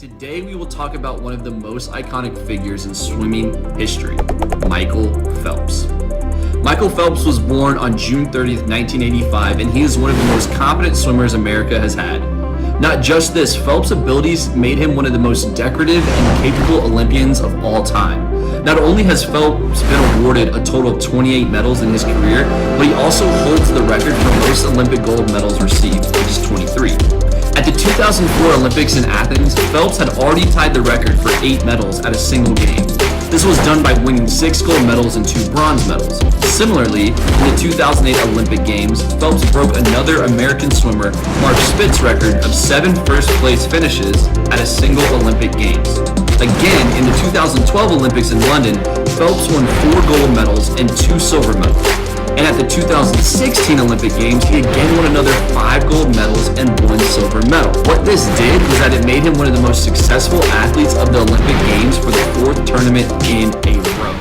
Today we will talk about one of the most iconic figures in swimming history, Michael Phelps. Michael Phelps was born on June 30th, 1985, and he is one of the most competent swimmers America has had. Not just this, Phelps' abilities made him one of the most decorative and capable Olympians of all time. Not only has Phelps been awarded a total of 28 medals in his career, but he also holds the record for most Olympic gold medals received, which is 23. At the 2004 Olympics in Athens, Phelps had already tied the record for 8 medals at a single game. This was done by winning 6 gold medals and 2 bronze medals. Similarly, in the 2008 Olympic Games, Phelps broke another American swimmer, Mark Spitz's record of 7 first-place finishes at a single Olympic Games. Again, in the 2012 Olympics in London, Phelps won 4 gold medals and 2 silver medals. And at the 2016 Olympic Games, he again won another 5 gold medals and 1 silver medal. What this did was that it made him one of the most successful athletes of the Olympic Games for the 4th tournament in a row.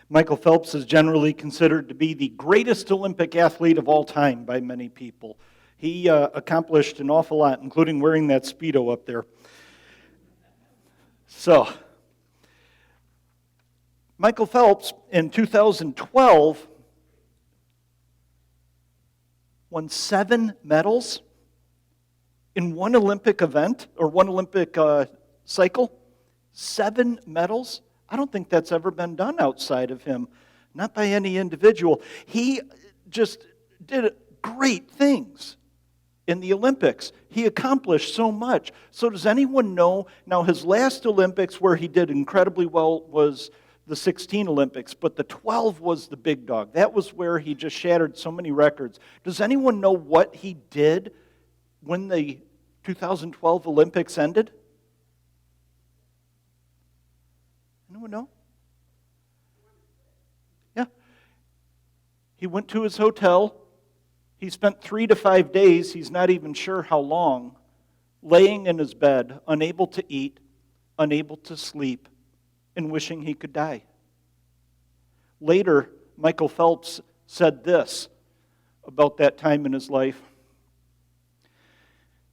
Michael Phelps is generally considered to be the greatest Olympic athlete of all time by many people. He accomplished an awful lot, including wearing that Speedo up there. So, Michael Phelps in 2012 won 7 medals in one Olympic event, or one Olympic cycle. 7 medals. I don't think that's ever been done outside of him, not by any individual. He just did great things in the Olympics. He accomplished so much. So does anyone know, now his last Olympics where he did incredibly well was the 16 Olympics, but the 12 was the big dog. That was where he just shattered so many records. Does anyone know what he did when the 2012 Olympics ended? Anyone know? Yeah. He went to his hotel. He spent 3 to 5 days, he's not even sure how long, laying in his bed, unable to eat, unable to sleep, and wishing he could die. Later, Michael Phelps said this about that time in his life.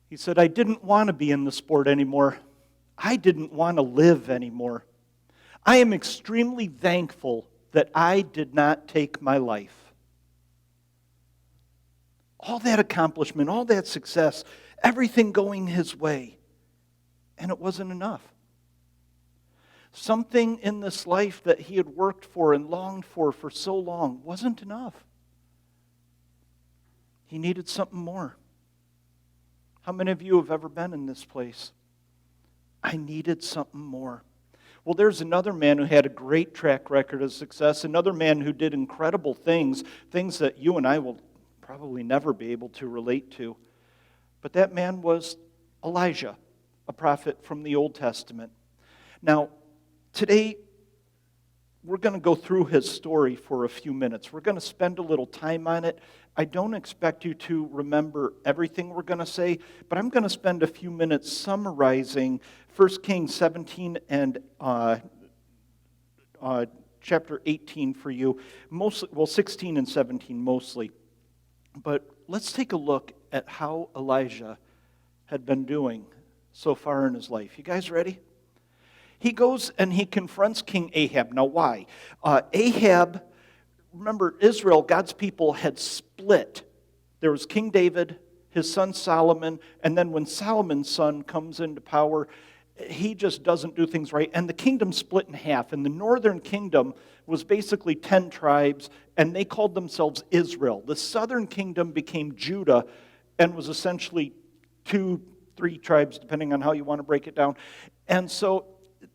He said, "I didn't want to be in the sport anymore. I didn't want to live anymore. I am extremely thankful that I did not take my life." All that accomplishment, all that success, everything going his way, and it wasn't enough. Something in this life that he had worked for and longed for so long wasn't enough. He needed something more. How many of you have ever been in this place? I needed something more. Well, there's another man who had a great track record of success, another man who did incredible things, things that you and I will probably never be able to relate to. But that man was Elijah, a prophet from the Old Testament. Now, today, we're going to go through his story for a few minutes. We're going to spend a little time on it. I don't expect you to remember everything we're going to say, but I'm going to spend a few minutes summarizing 1 Kings 17 and chapter 18 for you. Mostly, 16 and 17 mostly. But let's take a look at how Elijah had been doing so far in his life. You guys ready? He goes and he confronts King Ahab. Now why? Ahab, remember Israel, God's people had split. There was King David, his son Solomon, and then when Solomon's son comes into power, he just doesn't do things right. And the kingdom split in half. And the northern kingdom was basically 10 tribes, and they called themselves Israel. The southern kingdom became Judah and was essentially 2, 3 tribes, depending on how you want to break it down. And so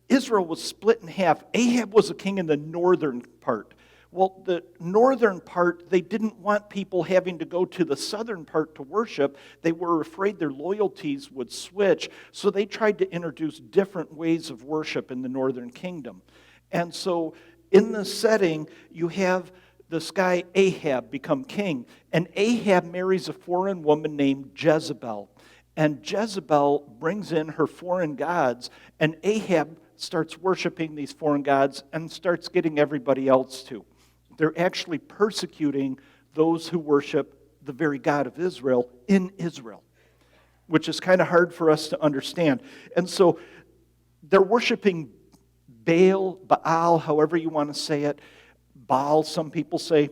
Israel was split in half. Ahab was a king in the northern part. Well, the northern part, they didn't want people having to go to the southern part to worship. They were afraid their loyalties would switch, so they tried to introduce different ways of worship in the northern kingdom. And so in this setting, you have this guy Ahab become king, and Ahab marries a foreign woman named Jezebel. And Jezebel brings in her foreign gods, and Ahab starts worshiping these foreign gods and starts getting everybody else to. They're actually persecuting those who worship the very God of Israel in Israel, which is kind of hard for us to understand. And so they're worshiping Baal, however you want to say it. Baal, some people say.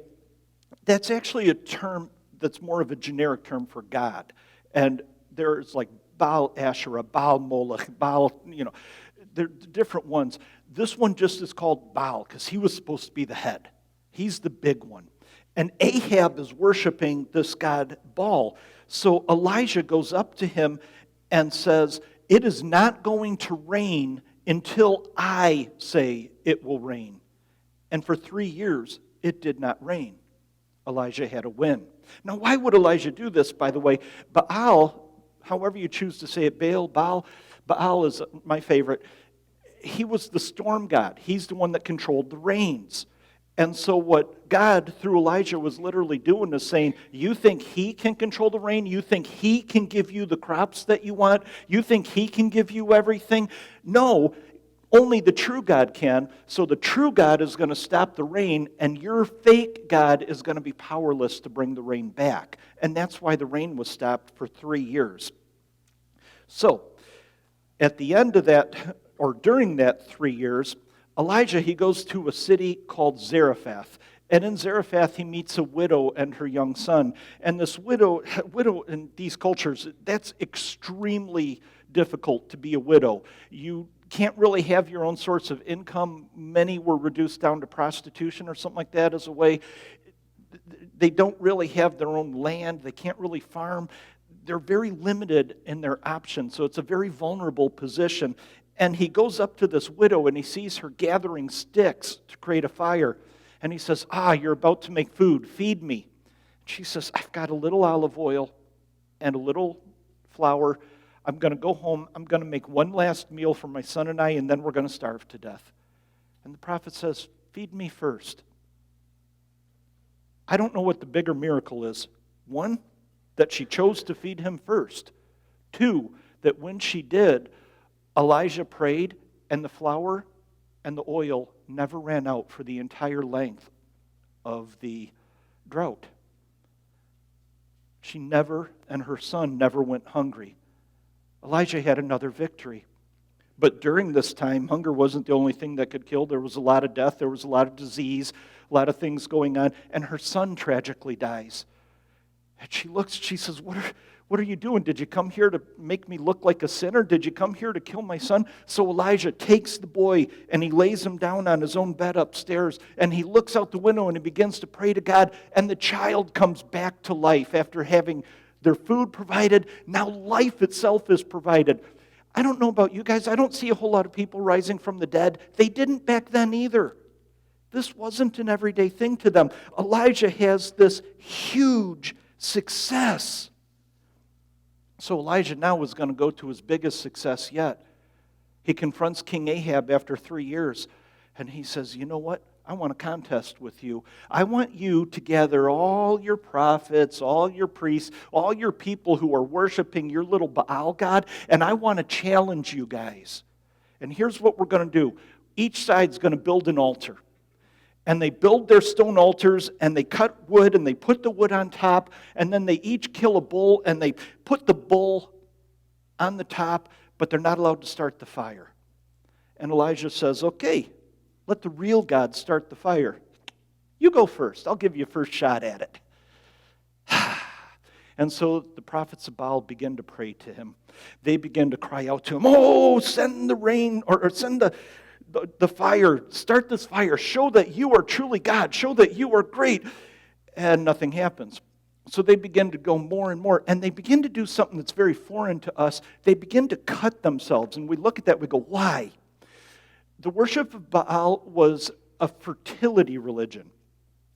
That's actually a term that's more of a generic term for God. And there's like Baal Asherah, Baal Moloch, Baal, they're different ones. This one just is called Baal because he was supposed to be the head. He's the big one. And Ahab is worshiping this god Baal. So Elijah goes up to him and says, "It is not going to rain until I say it will rain." And for 3 years, it did not rain. Elijah had a win. Now, why would Elijah do this, by the way? Baal, however you choose to say it, Baal is my favorite. He was the storm god. He's the one that controlled the rains. And so what God, through Elijah, was literally doing is saying, you think he can control the rain? You think he can give you the crops that you want? You think he can give you everything? No, only the true God can. So the true God is going to stop the rain, and your fake God is going to be powerless to bring the rain back. And that's why the rain was stopped for 3 years. So, at the end of that, or during that 3 years, Elijah, he goes to a city called Zarephath. And in Zarephath, he meets a widow and her young son. And this widow in these cultures, that's extremely difficult to be a widow. You can't really have your own source of income. Many were reduced down to prostitution or something like that as a way. They don't really have their own land. They can't really farm. They're very limited in their options. So it's a very vulnerable position. And he goes up to this widow and he sees her gathering sticks to create a fire. And he says, you're about to make food. Feed me. She says, I've got a little olive oil and a little flour. I'm going to go home. I'm going to make one last meal for my son and I, and then we're going to starve to death. And the prophet says, feed me first. I don't know what the bigger miracle is. One, that she chose to feed him first. Two, that when she did, Elijah prayed, and the flour and the oil never ran out for the entire length of the drought. She never, and her son never went hungry. Elijah had another victory. But during this time, hunger wasn't the only thing that could kill. There was a lot of death, there was a lot of disease, a lot of things going on, and her son tragically dies. And she looks, she says, What are you doing? Did you come here to make me look like a sinner? Did you come here to kill my son? So Elijah takes the boy and he lays him down on his own bed upstairs, and he looks out the window and he begins to pray to God, and the child comes back to life after having their food provided. Now life itself is provided. I don't know about you guys. I don't see a whole lot of people rising from the dead. They didn't back then either. This wasn't an everyday thing to them. Elijah has this huge success. So Elijah now is going to go to his biggest success yet. He confronts King Ahab after 3 years, and he says, you know what? I want a contest with you. I want you to gather all your prophets, all your priests, all your people who are worshiping your little Baal god, and I want to challenge you guys. And here's what we're going to do. Each side's going to build an altar. And they build their stone altars, and they cut wood, and they put the wood on top, and then they each kill a bull, and they put the bull on the top, but they're not allowed to start the fire. And Elijah says, okay, let the real God start the fire. You go first. I'll give you a first shot at it. And so the prophets of Baal begin to pray to him. They begin to cry out to him, oh, send the rain, or send the fire, start this fire, show that you are truly God, show that you are great. And nothing happens. So they begin to go more and more, and they begin to do something that's very foreign to us. They begin to cut themselves, and we look at that, we go, why? The worship of Baal was a fertility religion.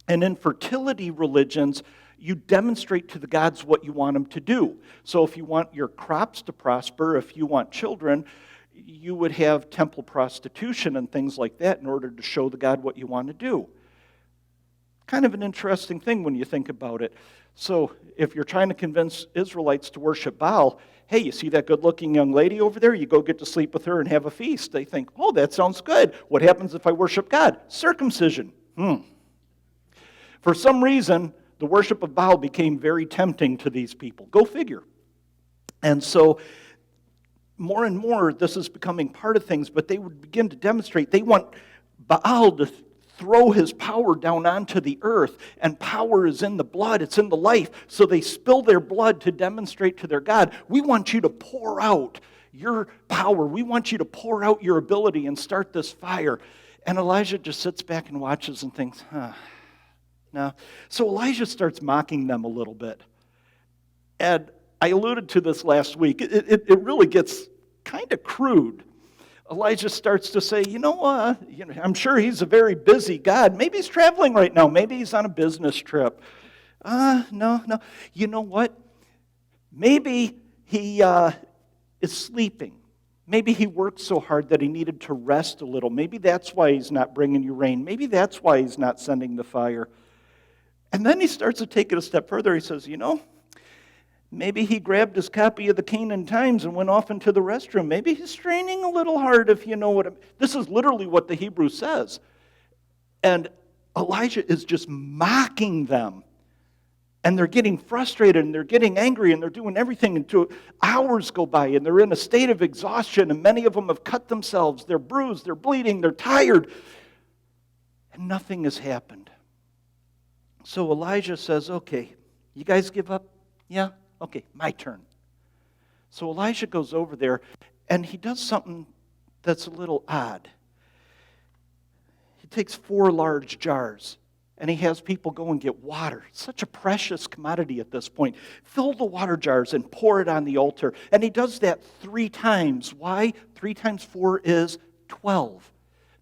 And in fertility religions, you demonstrate to the gods what you want them to do. So if you want your crops to prosper, if you want children, you would have temple prostitution and things like that in order to show the God what you want to do. Kind of an interesting thing when you think about it. So if you're trying to convince Israelites to worship Baal, hey, you see that good-looking young lady over there? You go get to sleep with her and have a feast. They think, oh, that sounds good. What happens if I worship God? Circumcision. For some reason, the worship of Baal became very tempting to these people. Go figure. And so, more and more, this is becoming part of things, but they would begin to demonstrate. They want Baal to throw his power down onto the earth, and power is in the blood, it's in the life. So they spill their blood to demonstrate to their God, we want you to pour out your power. We want you to pour out your ability and start this fire. And Elijah just sits back and watches and thinks, no. So Elijah starts mocking them a little bit. And I alluded to this last week. It really gets kind of crude. Elijah starts to say, I'm sure he's a very busy God. Maybe he's traveling right now. Maybe he's on a business trip. No. You know what? Maybe he is sleeping. Maybe he worked so hard that he needed to rest a little. Maybe that's why he's not bringing you rain. Maybe that's why he's not sending the fire. And then he starts to take it a step further. He says, maybe he grabbed his copy of the Canaan Times and went off into the restroom. Maybe he's straining a little hard, if you know what I mean. This is literally what the Hebrew says. And Elijah is just mocking them. And they're getting frustrated, and they're getting angry, and they're doing everything until hours go by, and they're in a state of exhaustion, and many of them have cut themselves. They're bruised, they're bleeding, they're tired, and nothing has happened. So Elijah says, okay, you guys give up? Yeah? Okay, my turn. So Elijah goes over there, and he does something that's a little odd. He takes 4 large jars, and he has people go and get water. Such a precious commodity at this point. Fill the water jars and pour it on the altar. And he does that 3 times. Why? 3 times 4 is 12.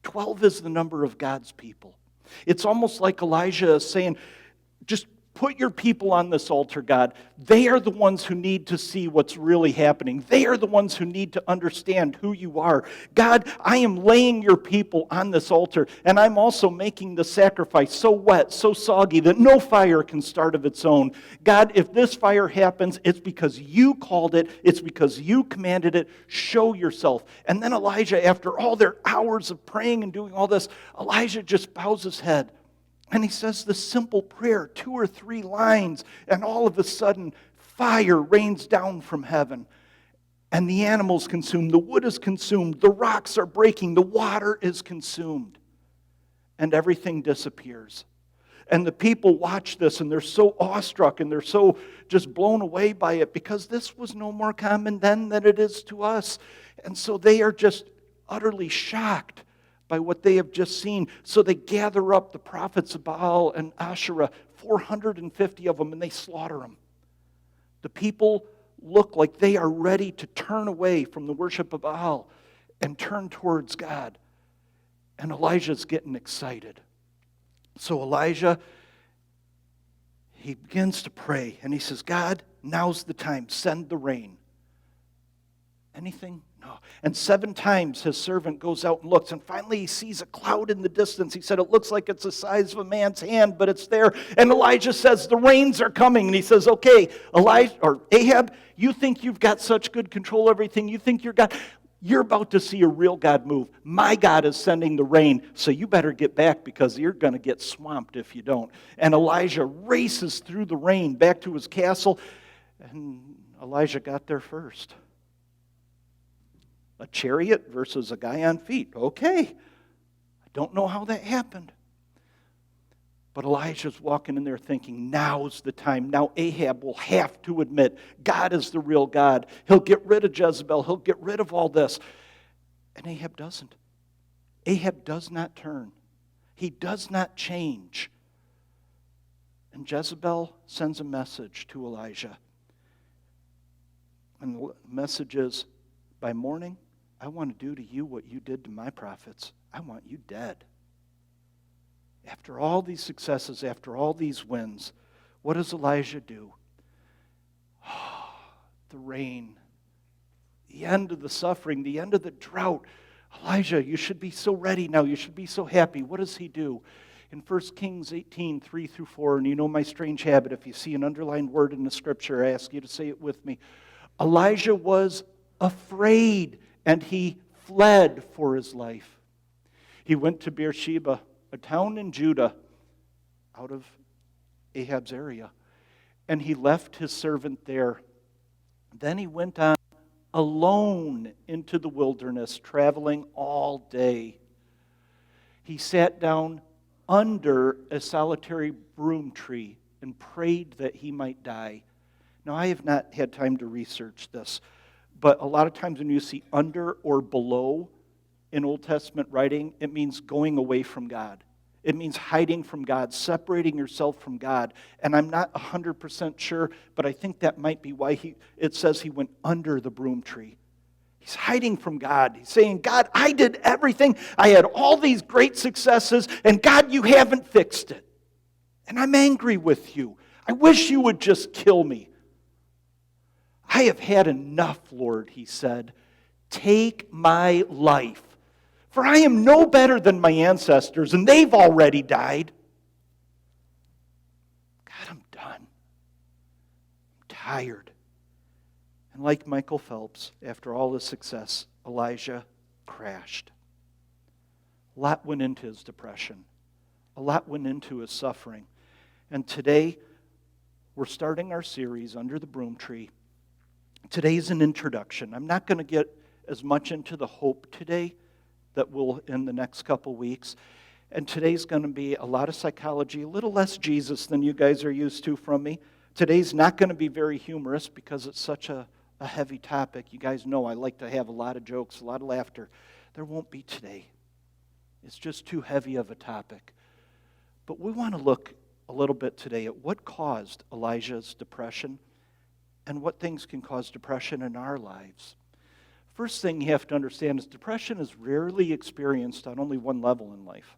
12 is the number of God's people. It's almost like Elijah is saying, just put your people on this altar, God. They are the ones who need to see what's really happening. They are the ones who need to understand who you are. God, I am laying your people on this altar, and I'm also making the sacrifice so wet, so soggy, that no fire can start of its own. God, if this fire happens, it's because you called it. It's because you commanded it. Show yourself. And then Elijah, after all their hours of praying and doing all this, Elijah just bows his head. And he says this simple prayer, 2 or 3 lines, and all of a sudden, fire rains down from heaven. And the animals consumed, the wood is consumed, the rocks are breaking, the water is consumed. And everything disappears. And the people watch this, and they're so awestruck, and they're so just blown away by it, because this was no more common then than it is to us. And so they are just utterly shocked by what they have just seen. So they gather up the prophets of Baal and Asherah, 450 of them, and they slaughter them. The people look like they are ready to turn away from the worship of Baal and turn towards God. And Elijah's getting excited. So Elijah, he begins to pray, and he says, God, now's the time. Send the rain. Anything? No. And 7 times his servant goes out and looks, and finally he sees a cloud in the distance. He said, it looks like it's the size of a man's hand, but it's there. And Elijah says, the rains are coming. And he says, okay, Ahab, you think you've got such good control of everything. You think you're God. You're about to see a real God move. My God is sending the rain, so you better get back, because you're going to get swamped if you don't. And Elijah races through the rain back to his castle, and Elijah got there first. A chariot versus a guy on feet. Okay. I don't know how that happened. But Elijah's walking in there thinking, now's the time. Now Ahab will have to admit God is the real God. He'll get rid of Jezebel. He'll get rid of all this. And Ahab doesn't. Ahab does not turn. He does not change. And Jezebel sends a message to Elijah. And the message is, by morning, I want to do to you what you did to my prophets. I want you dead. After all these successes, after all these wins, what does Elijah do? Oh, the rain, the end of the suffering, the end of the drought. Elijah, you should be so ready now. You should be so happy. What does he do? In 1 Kings 18, 3-4, and you know my strange habit, if you see an underlined word in the scripture, I ask you to say it with me. Elijah was afraid, and he fled for his life. He went to Beersheba, a town in Judah, out of Ahab's area. And he left his servant there. Then he went on alone into the wilderness, traveling all day. He sat down under a solitary broom tree and prayed that he might die. Now, I have not had time to research this, but a lot of times when you see under or below in Old Testament writing, it means going away from God. It means hiding from God, separating yourself from God. And I'm not 100% sure, but I think that might be why it says he went under the broom tree. He's hiding from God. He's saying, God, I did everything. I had all these great successes, and God, you haven't fixed it. And I'm angry with you. I wish you would just kill me. I have had enough, Lord, he said. Take my life, for I am no better than my ancestors, and they've already died. God, I'm done. I'm tired. And like Michael Phelps, after all his success, Elijah crashed. A lot went into his depression. A lot went into his suffering. And today, we're starting our series, Under the Broom Tree. Today's an introduction. I'm not going to get as much into the hope today that will in the next couple weeks. And today's going to be a lot of psychology, a little less Jesus than you guys are used to from me. Today's not going to be very humorous because it's such a heavy topic. You guys know I like to have a lot of jokes, a lot of laughter. There won't be today. It's just too heavy of a topic. But we want to look a little bit today at what caused Elijah's depression and what things can cause depression in our lives. First thing you have to understand is depression is rarely experienced on only one level in life.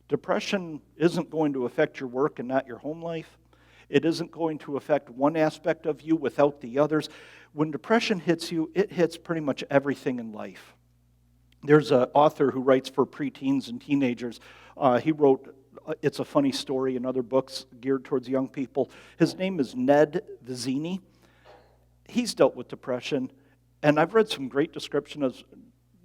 Depression isn't going to affect your work and not your home life. It isn't going to affect one aspect of you without the others. When depression hits you, it hits pretty much everything in life. There's an author who writes for preteens and teenagers. He wrote It's a Funny Story and other books geared towards young people. His name is Ned Vizzini. He's dealt with depression, and I've read some great description of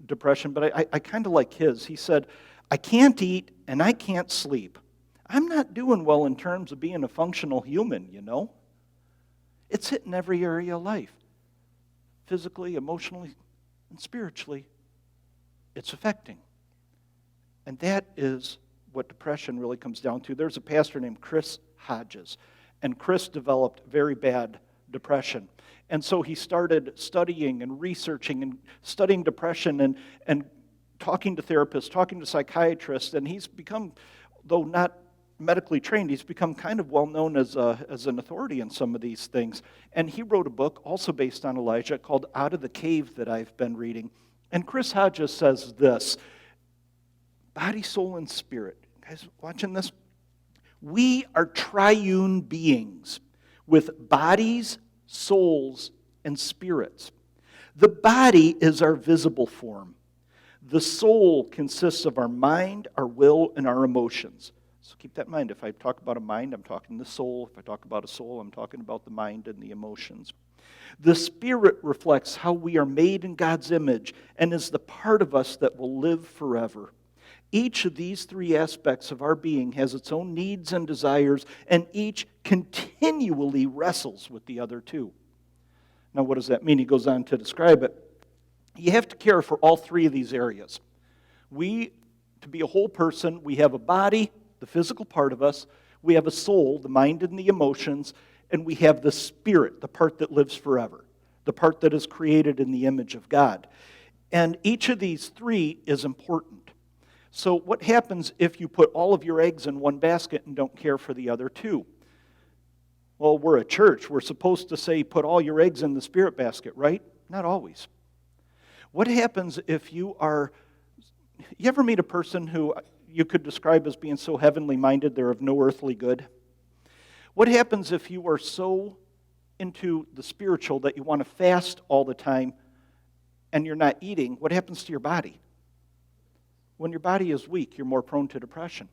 depression, but I kind of like his. He said, I can't eat and I can't sleep. I'm not doing well in terms of being a functional human, you know. It's hitting every area of life. Physically, emotionally, and spiritually, it's affecting. And that is what depression really comes down to. There's a pastor named Chris Hodges, and Chris developed very bad depression. And so he started studying and researching and studying depression and talking to therapists, talking to psychiatrists, and he's become, though not medically trained, he's become kind of well known as an authority in some of these things. And he wrote a book also based on Elijah called Out of the Cave that I've been reading. And Chris Hodges says this, body, soul, and spirit. Guys, watching this? We are triune beings with bodies, souls, and spirits. The body is our visible form. The soul consists of our mind, our will, and our emotions. So keep that in mind. If I talk about a mind, I'm talking the soul. If I talk about a soul, I'm talking about the mind and the emotions. The spirit reflects how we are made in God's image and is the part of us that will live forever. Each of these three aspects of our being has its own needs and desires, and each continually wrestles with the other two. Now, what does that mean? He goes on to describe it. You have to care for all three of these areas. To be a whole person, we have a body, the physical part of us, we have a soul, the mind and the emotions, and we have the spirit, the part that lives forever, the part that is created in the image of God. And each of these three is important. So what happens if you put all of your eggs in one basket and don't care for the other two? Well, we're a church. We're supposed to say put all your eggs in the spirit basket, right? Not always. What happens if you ever meet a person who you could describe as being so heavenly minded they're of no earthly good? What happens if you are so into the spiritual that you want to fast all the time and you're not eating? What happens to your body? When your body is weak, you're more prone to depression.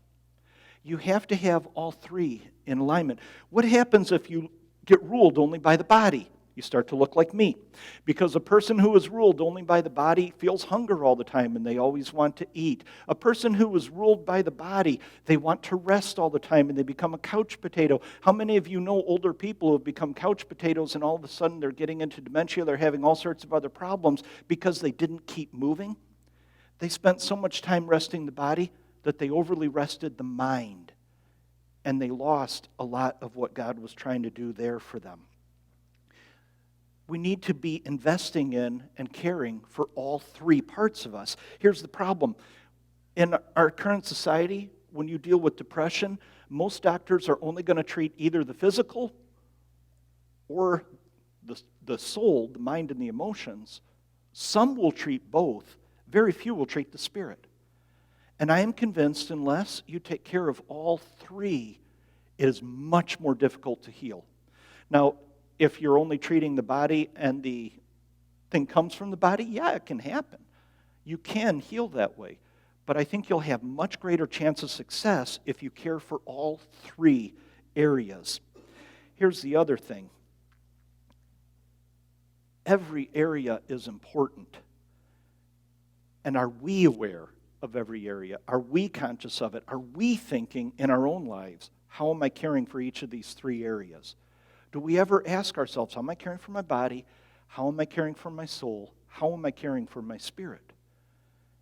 You have to have all three in alignment. What happens if you get ruled only by the body? You start to look like me. Because a person who is ruled only by the body feels hunger all the time and they always want to eat. A person who is ruled by the body, they want to rest all the time and they become a couch potato. How many of you know older people who have become couch potatoes and all of a sudden they're getting into dementia, they're having all sorts of other problems because they didn't keep moving? They spent so much time resting the body that they overly rested the mind. And they lost a lot of what God was trying to do there for them. We need to be investing in and caring for all three parts of us. Here's the problem. In our current society, when you deal with depression, most doctors are only going to treat either the physical or the soul, the mind and the emotions. Some will treat both. Very few will treat the spirit. And I am convinced unless you take care of all three, it is much more difficult to heal. Now, if you're only treating the body and the thing comes from the body, yeah, it can happen. You can heal that way. But I think you'll have much greater chance of success if you care for all three areas. Here's the other thing. Every area is important. And are we aware of every area? Are we conscious of it? Are we thinking in our own lives, how am I caring for each of these three areas? Do we ever ask ourselves, how am I caring for my body? How am I caring for my soul? How am I caring for my spirit?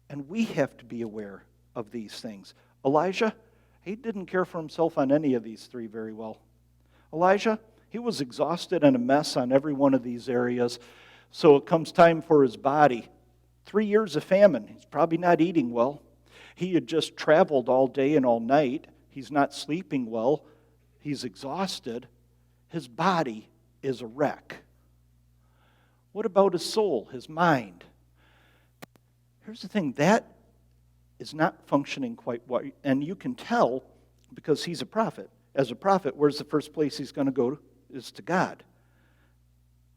And we have to be aware of these things. Elijah, he didn't care for himself on any of these three very well. Elijah, he was exhausted and a mess on every one of these areas. So it comes time for his body. 3 years of famine. He's probably not eating well. He had just traveled all day and all night. He's not sleeping well. He's exhausted. His body is a wreck. What about his soul, his mind? Here's the thing, that is not functioning quite well. And you can tell because he's a prophet. As a prophet, where's the first place he's going to go to? Is to God.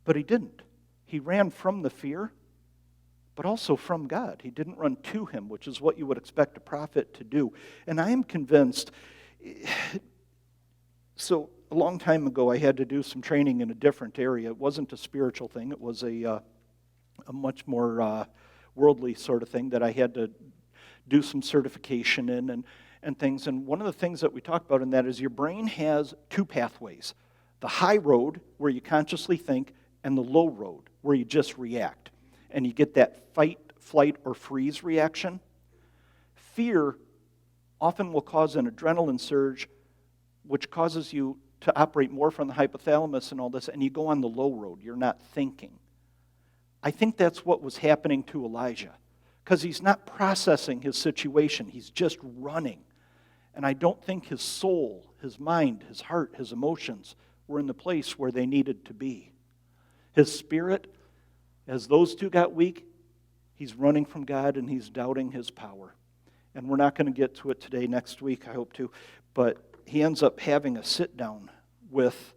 But he didn't. He ran from the fear, but also from God. He didn't run to him, which is what you would expect a prophet to do. And I am convinced, so a long time ago I had to do some training in a different area. It wasn't a spiritual thing. It was a much more worldly sort of thing that I had to do some certification in and things. And one of the things that we talk about in that is your brain has two pathways. The high road, where you consciously think, and the low road, where you just react. And you get that fight, flight, or freeze reaction. Fear often will cause an adrenaline surge, which causes you to operate more from the hypothalamus and all this, and you go on the low road. You're not thinking. I think that's what was happening to Elijah, because he's not processing his situation. He's just running. And I don't think his soul, his mind, his heart, his emotions were in the place where they needed to be. His spirit, as those two got weak, he's running from God and he's doubting his power. And we're not going to get to it today, next week, I hope to. But he ends up having a sit down with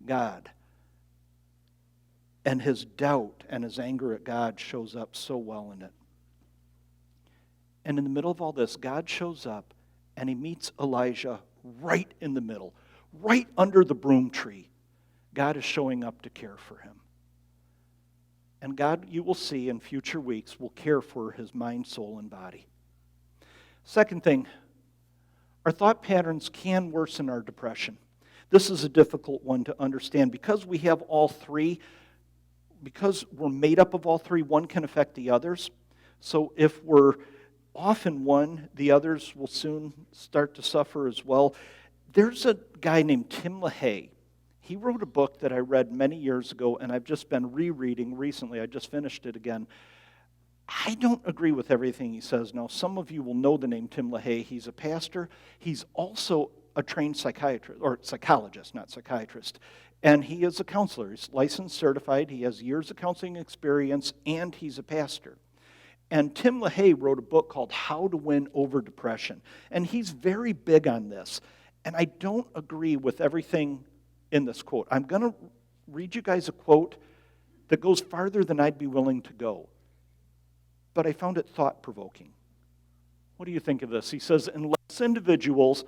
God. And his doubt and his anger at God shows up so well in it. And in the middle of all this, God shows up and he meets Elijah right in the middle, right under the broom tree. God is showing up to care for him. And God, you will see in future weeks, will care for his mind, soul, and body. Second thing, our thought patterns can worsen our depression. This is a difficult one to understand. Because we have all three, because we're made up of all three, one can affect the others. So if we're off in one, the others will soon start to suffer as well. There's a guy named Tim LaHaye. He wrote a book that I read many years ago, and I've just been rereading recently. I just finished it again. I don't agree with everything he says. Now, some of you will know the name Tim LaHaye. He's a pastor. He's also a trained psychiatrist, or psychologist, not psychiatrist. And he is a counselor. He's licensed, certified. He has years of counseling experience, and he's a pastor. And Tim LaHaye wrote a book called How to Win Over Depression. And he's very big on this. And I don't agree with everything in this quote. I'm going to read you guys a quote that goes farther than I'd be willing to go. But I found it thought-provoking. What do you think of this? He says, unless individuals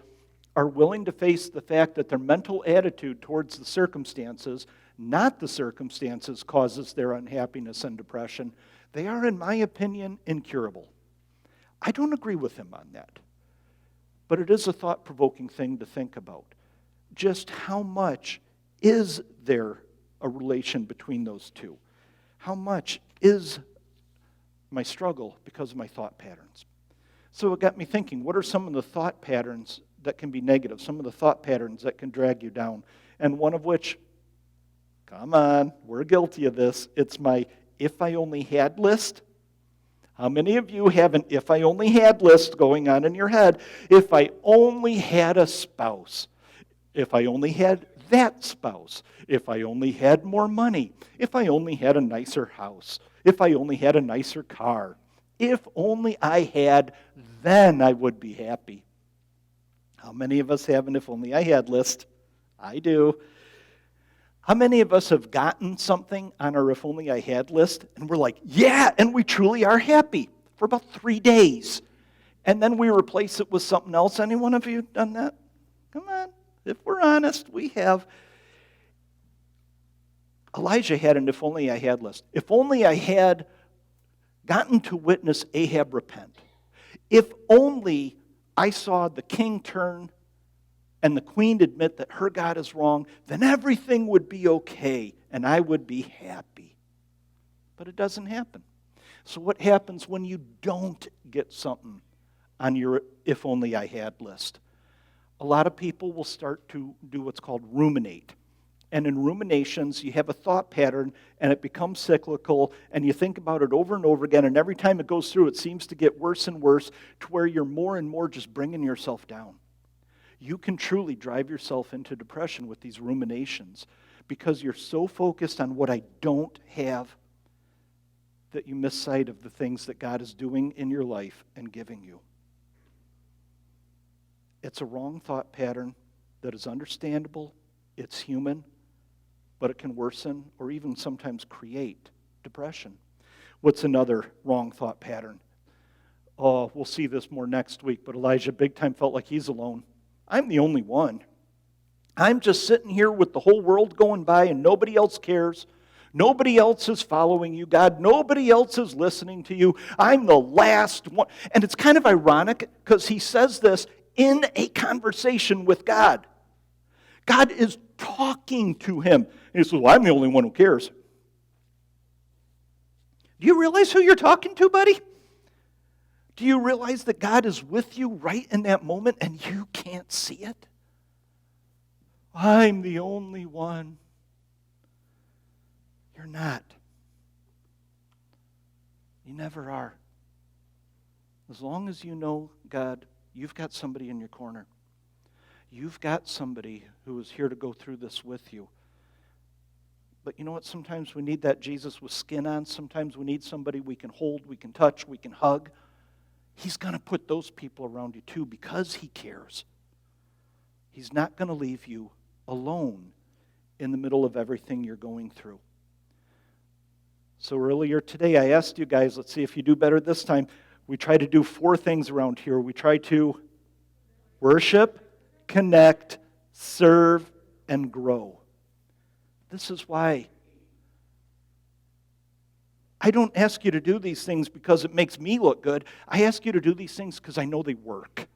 are willing to face the fact that their mental attitude towards the circumstances not the circumstances, causes their unhappiness and depression, they are, in my opinion, incurable. I don't agree with him on that. But it is a thought-provoking thing to think about. Just how much is there a relation between those two? How much is my struggle because of my thought patterns? So it got me thinking, what are some of the thought patterns that can be negative, some of the thought patterns that can drag you down? And one of which, come on, we're guilty of this, it's my if I only had list. How many of you have an if I only had list going on in your head? If I only had a spouse. If I only had that spouse. If I only had more money. If I only had a nicer house. If I only had a nicer car. If only I had, then I would be happy. How many of us have an if only I had list? I do. How many of us have gotten something on our if only I had list and we're like, yeah, and we truly are happy for about 3 days. And then we replace it with something else. Any one of you done that? Come on. If we're honest, we have. Elijah had an if only I had list. If only I had gotten to witness Ahab repent. If only I saw the king turn and the queen admit that her God is wrong, then everything would be okay and I would be happy. But it doesn't happen. So what happens when you don't get something on your if only I had list? A lot of people will start to do what's called ruminate. And in ruminations, you have a thought pattern, and it becomes cyclical, and you think about it over and over again, and every time it goes through, it seems to get worse and worse to where you're more and more just bringing yourself down. You can truly drive yourself into depression with these ruminations because you're so focused on what I don't have that you miss sight of the things that God is doing in your life and giving you. It's a wrong thought pattern that is understandable, it's human, but it can worsen or even sometimes create depression. What's another wrong thought pattern? Oh, we'll see this more next week, but Elijah big time felt like he's alone. I'm the only one. I'm just sitting here with the whole world going by and nobody else cares. Nobody else is following you, God. Nobody else is listening to you. I'm the last one. And it's kind of ironic because he says this in a conversation with God. God is talking to him. And he says, well, I'm the only one who cares. Do you realize who you're talking to, buddy? Do you realize that God is with you right in that moment and you can't see it? I'm the only one. You're not. You never are. As long as you know God, you've got somebody in your corner. You've got somebody who is here to go through this with you. But you know what? Sometimes we need that Jesus with skin on. Sometimes we need somebody we can hold, we can touch, we can hug. He's going to put those people around you too because he cares. He's not going to leave you alone in the middle of everything you're going through. So earlier today, I asked you guys, let's see if you do better this time. We try to do 4 things around here. We try to worship, connect, serve, and grow. This is why I don't ask you to do these things because it makes me look good. I ask you to do these things because I know they work.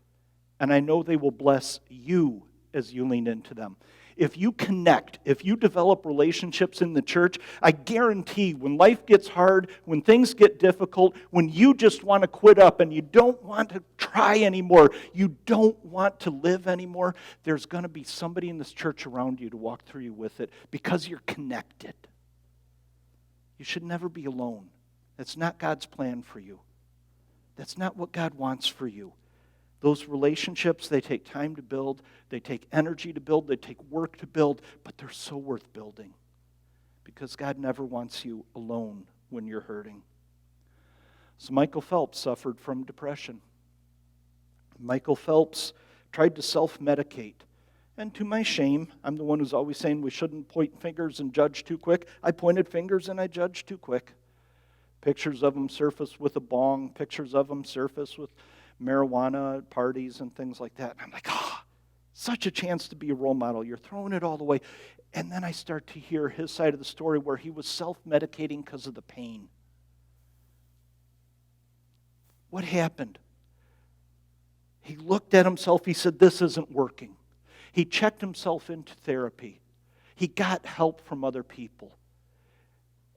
And I know they will bless you as you lean into them. If you connect, if you develop relationships in the church, I guarantee when life gets hard, when things get difficult, when you just want to quit up and you don't want to try anymore, you don't want to live anymore, there's going to be somebody in this church around you to walk through you with it because you're connected. You should never be alone. That's not God's plan for you. That's not what God wants for you. Those relationships, they take time to build, they take energy to build, they take work to build, but they're so worth building because God never wants you alone when you're hurting. So Michael Phelps suffered from depression. Michael Phelps tried to self-medicate. And to my shame, I'm the one who's always saying we shouldn't point fingers and judge too quick. I pointed fingers and I judged too quick. Pictures of him surface with a bong, pictures of him surface with marijuana parties and things like that. And I'm like, Such a chance to be a role model. You're throwing it all away. And then I start to hear his side of the story where he was self-medicating because of the pain. What happened? He looked at himself. He said, this isn't working. He checked himself into therapy. He got help from other people.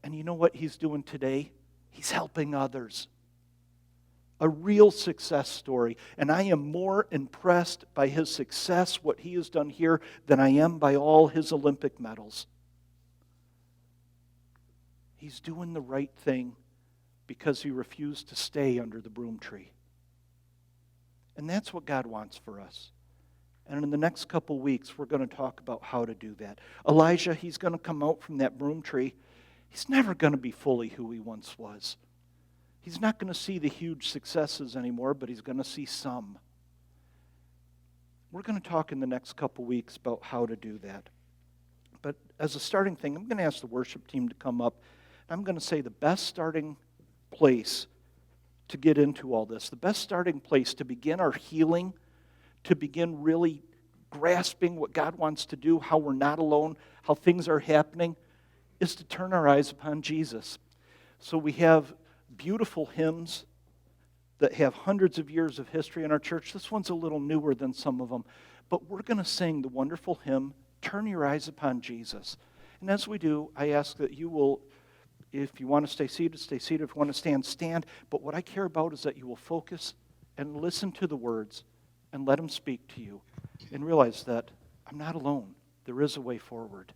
And you know what he's doing today? He's helping others. A real success story. And I am more impressed by his success, what he has done here, than I am by all his Olympic medals. He's doing the right thing because he refused to stay under the broom tree. And that's what God wants for us. And in the next couple weeks, we're going to talk about how to do that. Elijah, he's going to come out from that broom tree. He's never going to be fully who he once was. He's not going to see the huge successes anymore, but he's going to see some. We're going to talk in the next couple weeks about how to do that. But as a starting thing, I'm going to ask the worship team to come up. I'm going to say the best starting place to get into all this, the best starting place to begin our healing, to begin really grasping what God wants to do, how we're not alone, how things are happening, is to turn our eyes upon Jesus. So we have beautiful hymns that have hundreds of years of history in our church. This one's a little newer than some of them. But we're going to sing the wonderful hymn, Turn Your Eyes Upon Jesus. And as we do, I ask that you will, if you want to stay seated, stay seated. If you want to stand, stand. But what I care about is that you will focus and listen to the words and let them speak to you. And realize that I'm not alone. There is a way forward.